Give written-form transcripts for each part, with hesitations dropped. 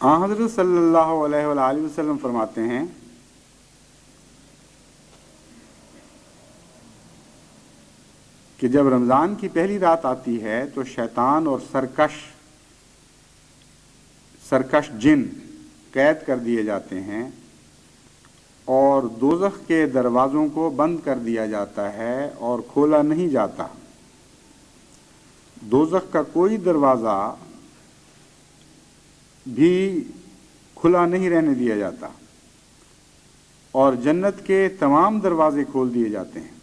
حضرت صلی اللہ علیہ وآلہ وسلم فرماتے ہیں کہ جب رمضان کی پہلی رات آتی ہے تو شیطان اور سرکش جن قید کر دیے جاتے ہیں اور دوزخ کے دروازوں کو بند کر دیا جاتا ہے اور کھولا نہیں جاتا۔ دوزخ کا کوئی دروازہ بھی کھلا نہیں رہنے دیا جاتا اور جنت کے تمام دروازے کھول دیے جاتے ہیں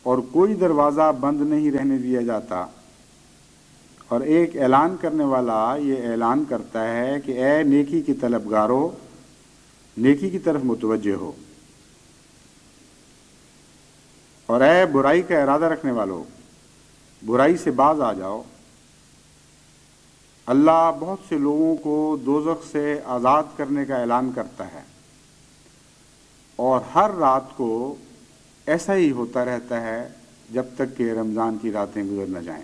اور کوئی دروازہ بند نہیں رہنے دیا جاتا۔ اور ایک اعلان کرنے والا یہ اعلان کرتا ہے کہ اے نیکی کی طلبگارو، نیکی کی طرف متوجہ ہو، اور اے برائی کا ارادہ رکھنے والو، برائی سے باز آ جاؤ۔ اللہ بہت سے لوگوں کو دوزخ سے آزاد کرنے کا اعلان کرتا ہے اور ہر رات کو ایسا ہی ہوتا رہتا ہے جب تک کہ رمضان کی راتیں گزر نہ جائیں۔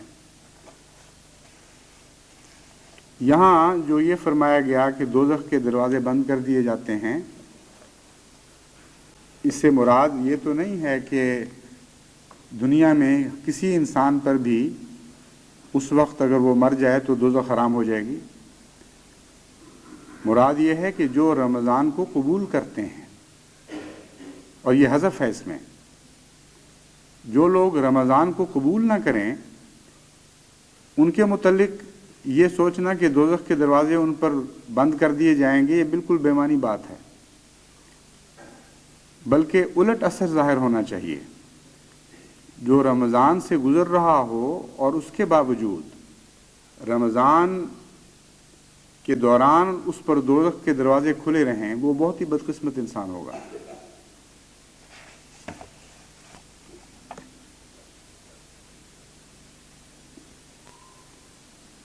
یہاں جو یہ فرمایا گیا کہ دوزخ کے دروازے بند کر دیے جاتے ہیں، اس سے مراد یہ تو نہیں ہے کہ دنیا میں کسی انسان پر بھی اس وقت اگر وہ مر جائے تو دوزخ حرام ہو جائے گی۔ مراد یہ ہے کہ جو رمضان کو قبول کرتے ہیں، اور یہ حذف ہے اس میں، جو لوگ رمضان کو قبول نہ کریں ان کے متعلق یہ سوچنا کہ دوزخ کے دروازے ان پر بند کر دیے جائیں گے، یہ بالکل بے معنی بات ہے، بلکہ الٹ اثر ظاہر ہونا چاہیے۔ جو رمضان سے گزر رہا ہو اور اس کے باوجود رمضان کے دوران اس پر دوزخ کے دروازے کھلے رہیں، وہ بہت ہی بدقسمت انسان ہوگا۔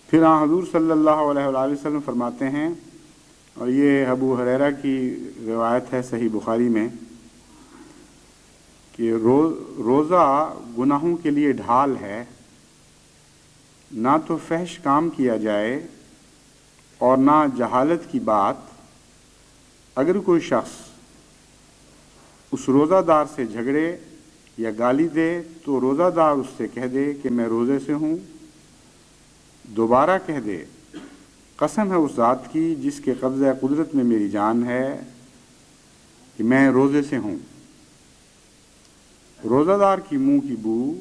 پھر حضور صلی اللہ علیہ وآلہ وسلم فرماتے ہیں، اور یہ ابو ہریرہ کی روایت ہے صحیح بخاری میں، کہ روزہ گناہوں کے لیے ڈھال ہے، نہ تو فحش کام کیا جائے اور نہ جہالت کی بات۔ اگر کوئی شخص اس روزہ دار سے جھگڑے یا گالی دے تو روزہ دار اس سے کہہ دے کہ میں روزے سے ہوں، دوبارہ کہہ دے قسم ہے اس ذات کی جس کے قبضہ قدرت میں میری جان ہے کہ میں روزے سے ہوں۔ روزہ دار کی منہ کی بو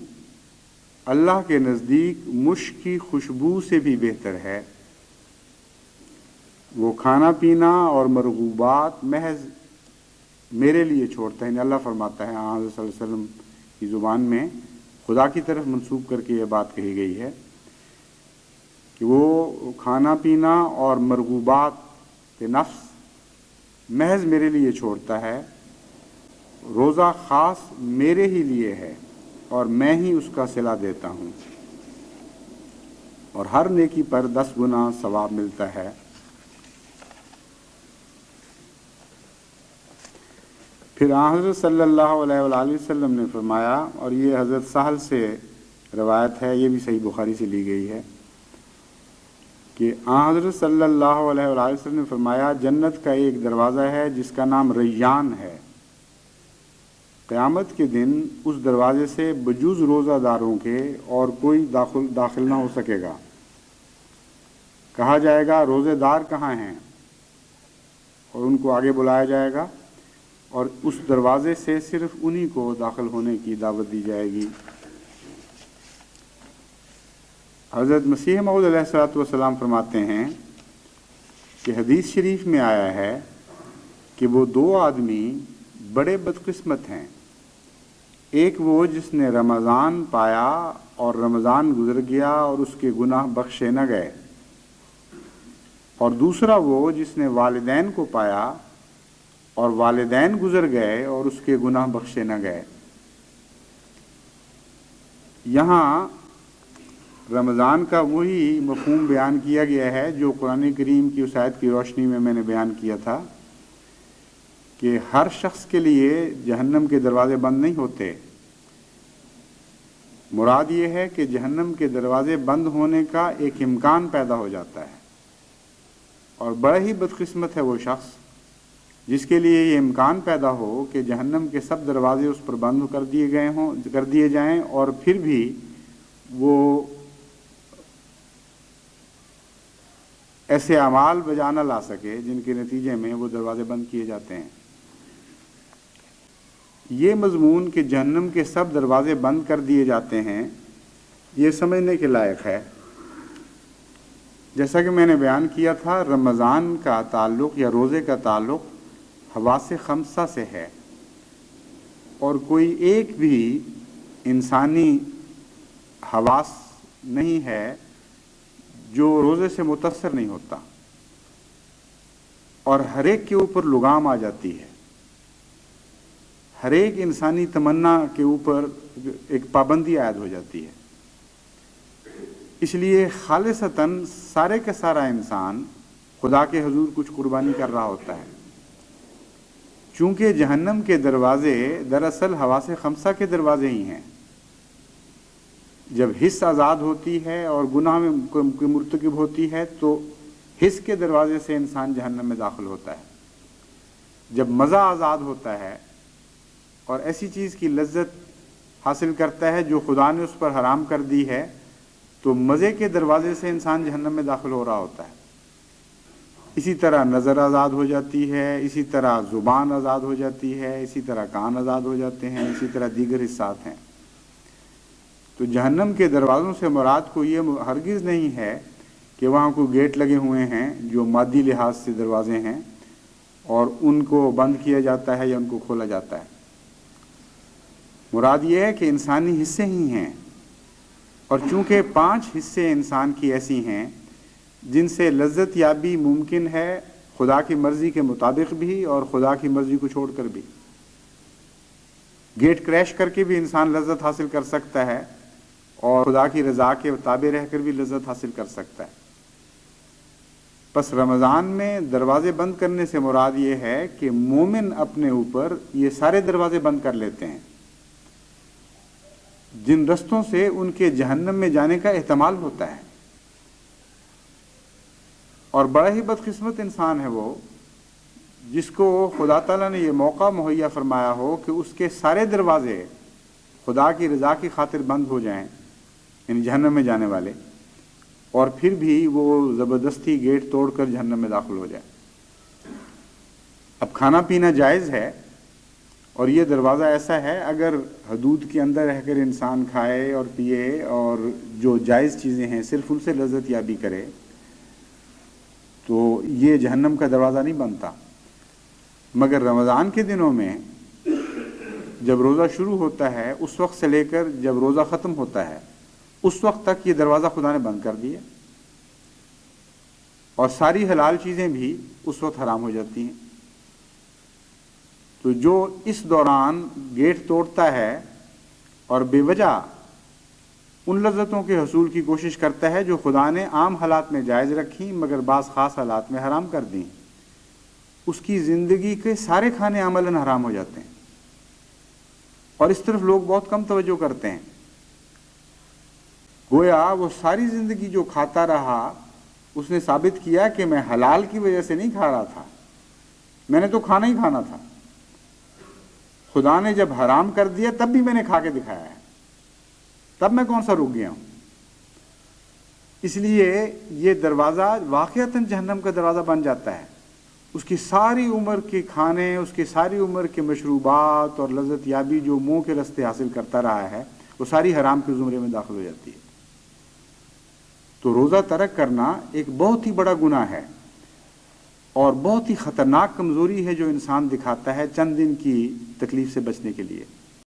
اللہ کے نزدیک مشک کی خوشبو سے بھی بہتر ہے۔ وہ کھانا پینا اور مرغوبات محض میرے لیے چھوڑتا ہے، یعنی اللہ فرماتا ہے، حضرت صلی اللہ علیہ وسلم کی زبان میں خدا کی طرف منسوب کر کے یہ بات کہی گئی ہے کہ وہ کھانا پینا اور مرغوبات نفس محض میرے لیے چھوڑتا ہے۔ روزہ خاص میرے ہی لیے ہے اور میں ہی اس کا صلہ دیتا ہوں، اور ہر نیکی پر 10 گنا ثواب ملتا ہے۔ پھر حضرت صلی اللہ علیہ وآلہ وسلم نے فرمایا، اور یہ حضرت سہل سے روایت ہے، یہ بھی صحیح بخاری سے لی گئی ہے، کہ حضرت صلی اللہ علیہ وآلہ وسلم نے فرمایا، جنت کا ایک دروازہ ہے جس کا نام ریان ہے، قیامت کے دن اس دروازے سے بجز روزہ داروں کے اور کوئی داخل نہ ہو سکے گا۔ کہا جائے گا روزے دار کہاں ہیں، اور ان کو آگے بلایا جائے گا اور اس دروازے سے صرف انہی کو داخل ہونے کی دعوت دی جائے گی۔ حضرت مسیح موعود علیہ الصلوۃ والسلام فرماتے ہیں کہ حدیث شریف میں آیا ہے کہ وہ 2 آدمی بڑے بدقسمت ہیں، ایک وہ جس نے رمضان پایا اور رمضان گزر گیا اور اس کے گناہ بخشے نہ گئے، اور دوسرا وہ جس نے والدین کو پایا اور والدین گزر گئے اور اس کے گناہ بخشے نہ گئے۔ یہاں رمضان کا وہی مفہوم بیان کیا گیا ہے جو قرآن کریم کی اس آیت کی روشنی میں نے بیان کیا تھا کہ ہر شخص کے لیے جہنم کے دروازے بند نہیں ہوتے۔ مراد یہ ہے کہ جہنم کے دروازے بند ہونے کا ایک امکان پیدا ہو جاتا ہے، اور بڑا ہی بدقسمت ہے وہ شخص جس کے لیے یہ امکان پیدا ہو کہ جہنم کے سب دروازے اس پر بند کر دیے جائیں اور پھر بھی وہ ایسے اعمال بجا نہ لا سکے جن کے نتیجے میں وہ دروازے بند کیے جاتے ہیں۔ یہ مضمون کہ جہنم کے سب دروازے بند کر دیے جاتے ہیں یہ سمجھنے کے لائق ہے۔ جیسا کہ میں نے بیان کیا تھا، رمضان کا تعلق یا روزے کا تعلق حواس خمسہ سے ہے، اور کوئی ایک بھی انسانی حواس نہیں ہے جو روزے سے متاثر نہیں ہوتا، اور ہر ایک کے اوپر لگام آ جاتی ہے، ہر ایک انسانی تمنا کے اوپر ایک پابندی عائد ہو جاتی ہے۔ اس لیے خالصتاً سارے کا سارا انسان خدا کے حضور کچھ قربانی کر رہا ہوتا ہے، چونکہ جہنم کے دروازے دراصل حواس خمسہ کے دروازے ہی ہیں۔ جب حس آزاد ہوتی ہے اور گناہ میں مرتکب ہوتی ہے تو حس کے دروازے سے انسان جہنم میں داخل ہوتا ہے۔ جب مزہ آزاد ہوتا ہے اور ایسی چیز کی لذت حاصل کرتا ہے جو خدا نے اس پر حرام کر دی ہے تو مزے کے دروازے سے انسان جہنم میں داخل ہو رہا ہوتا ہے۔ اسی طرح نظر آزاد ہو جاتی ہے، اسی طرح زبان آزاد ہو جاتی ہے، اسی طرح کان آزاد ہو جاتے ہیں، اسی طرح دیگر حصات ہیں۔ تو جہنم کے دروازوں سے مراد کو یہ ہرگز نہیں ہے کہ وہاں کوئی گیٹ لگے ہوئے ہیں جو مادی لحاظ سے دروازے ہیں اور ان کو بند کیا جاتا ہے یا ان کو کھولا جاتا ہے۔ مراد یہ ہے کہ انسانی حصے ہی ہیں، اور چونکہ 5 حصے انسان کی ایسی ہیں جن سے لذت یابی ممکن ہے خدا کی مرضی کے مطابق بھی اور خدا کی مرضی کو چھوڑ کر بھی۔ گیٹ کریش کر کے بھی انسان لذت حاصل کر سکتا ہے اور خدا کی رضا کے تابع رہ کر بھی لذت حاصل کر سکتا ہے۔ پس رمضان میں دروازے بند کرنے سے مراد یہ ہے کہ مومن اپنے اوپر یہ سارے دروازے بند کر لیتے ہیں جن رستوں سے ان کے جہنم میں جانے کا احتمال ہوتا ہے، اور بڑا ہی بدقسمت انسان ہے وہ جس کو خدا تعالیٰ نے یہ موقع مہیا فرمایا ہو کہ اس کے سارے دروازے خدا کی رضا کی خاطر بند ہو جائیں، یعنی جہنم میں جانے والے، اور پھر بھی وہ زبردستی گیٹ توڑ کر جہنم میں داخل ہو جائے۔ اب کھانا پینا جائز ہے، اور یہ دروازہ ایسا ہے اگر حدود کے اندر رہ کر انسان کھائے اور پیے اور جو جائز چیزیں ہیں صرف ان سے لذت یابی کرے تو یہ جہنم کا دروازہ نہیں بنتا۔ مگر رمضان کے دنوں میں جب روزہ شروع ہوتا ہے اس وقت سے لے کر جب روزہ ختم ہوتا ہے اس وقت تک یہ دروازہ خدا نے بند کر دیا، اور ساری حلال چیزیں بھی اس وقت حرام ہو جاتی ہیں۔ تو جو اس دوران گیٹ توڑتا ہے اور بے وجہ ان لذتوں کے حصول کی کوشش کرتا ہے جو خدا نے عام حالات میں جائز رکھیں مگر بعض خاص حالات میں حرام کر دیں، اس کی زندگی کے سارے کھانے عملاً حرام ہو جاتے ہیں، اور اس طرف لوگ بہت کم توجہ کرتے ہیں۔ گویا وہ ساری زندگی جو کھاتا رہا اس نے ثابت کیا کہ میں حلال کی وجہ سے نہیں کھا رہا تھا، میں نے تو کھانا ہی کھانا تھا، خدا نے جب حرام کر دیا تب بھی میں نے کھا کے دکھایا ہے، تب میں کون سا رک گیا ہوں۔ اس لیے یہ دروازہ واقعتاً جہنم کا دروازہ بن جاتا ہے۔ اس کی ساری عمر کے کھانے، اس کی ساری عمر کے مشروبات اور لذت یابی جو منہ کے رستے حاصل کرتا رہا ہے وہ ساری حرام کے زمرے میں داخل ہو جاتی ہے۔ تو روزہ ترک کرنا ایک بہت ہی بڑا گناہ ہے اور بہت ہی خطرناک کمزوری ہے جو انسان دکھاتا ہے چند دن کی تکلیف سے بچنے کے لیے۔